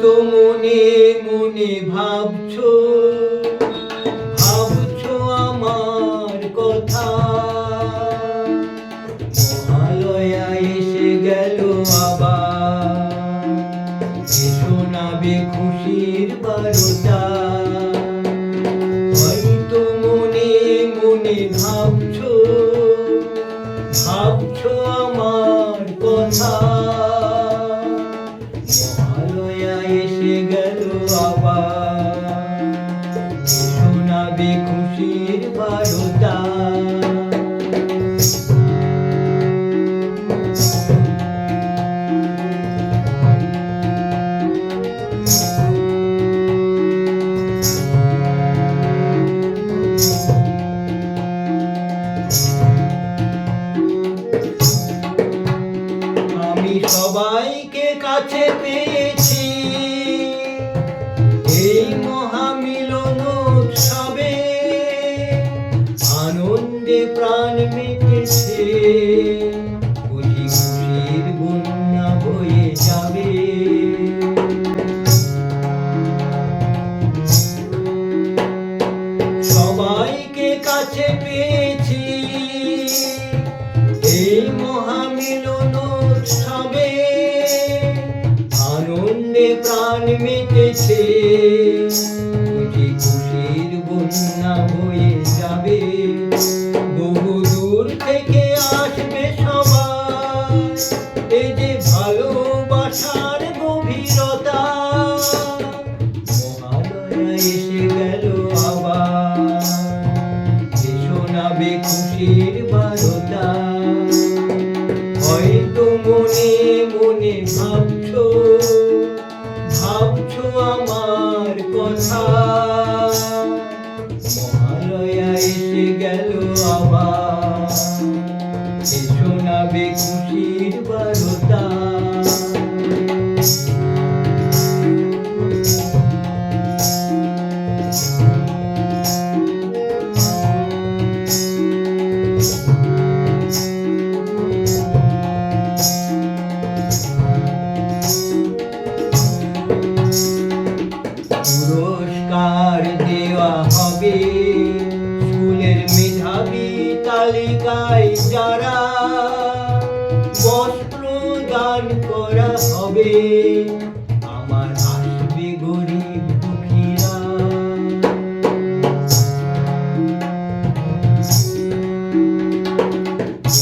হয়তো মনে মনে ভাবছো আমার কথা, মহালয়া এসে গেল আবার, শোনাবে খুশির বারোটা। হয়তো মনে মনে ভাবছো আমার কথা, মহালয়া এসে গেল আবার, শোনাবে খুশির বারোটা। আমি সবাইকে কাছে পেয়েছি এই মহামিলন উৎসবে, আনন্দে প্রাণ মেতেছে, বুঝি খুশির বন্যা বয়ে যাবে। সবাইকে কাছে পেয়েছি এই মহামিলন উৎসবে, আনন্দে প্রাণ মেতেছে, বুঝি খুশির বন্যা বয়ে যাবে। বহু দূর থেকে আসবে সবাই, এই যে ভালোবাসার গভীরতা, মহালয়া এসে গেল আবার, শোনাবে খুশির বারোটা। হয়তো মনে মনে ভাবছো আমার কথা, মহালয়া এসে গেল আবার, শোনাবে খুশির বারোটা। পুরস্কার দেওয়া হবে স্কুলের মেধাবী তালিকায় যারা, বস্ত্র দান করা হবে, আমার আসবে গরিব দুঃখীরা।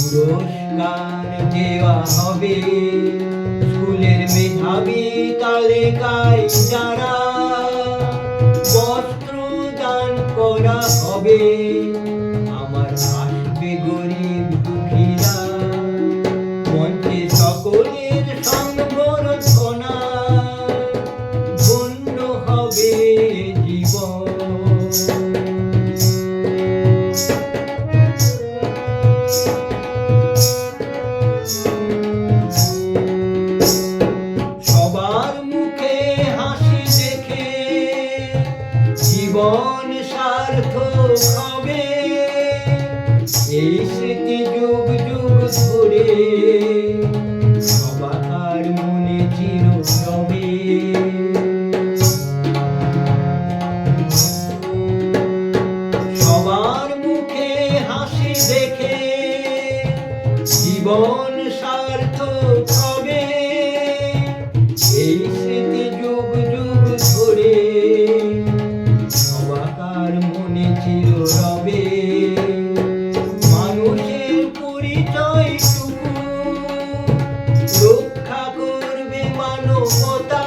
পুরস্কার দেওয়া হবে স্কুলের মেধাবী তালিকায় যারা, বস্ত্র দান করা হবে, আমার আসবে গরিব দুঃখীরা। মঞ্চে সকলের সংবর্ধনা, ধন্য হবে জীবন। সবার মুখে হাসি দেখে জীবন সার্থক হবে, এই স্মৃতি যুগ যুগ ধরে সবার মনে চির রবে। সবার মুখে হাসি দেখে জীবন সার্থক হবে, এই স্মৃতি যুগ যুগ ধরে সবার মনে চির রবে। মানুষের পরিচয়টুকু রক্ষা করবে মানবতা,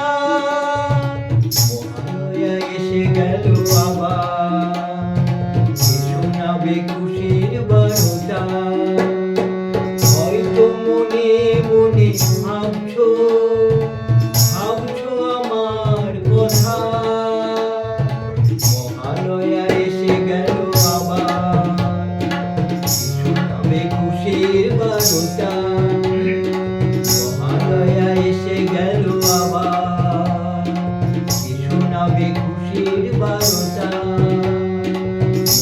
মহালয়া এসে গেল আবার, শোনাবে খুশির বারোটা। হয়তো মনে মনে ভাবছো আমার কথা, মহালয়া এসে গেল আবার, শোনাবে খুশির বারোটা। মহালয়া এসে গেল আবার, শোনাবে খুশির বারোটা।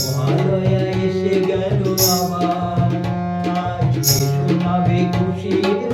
মহালয়া এসে গেল আবার, শোনাবে খুশির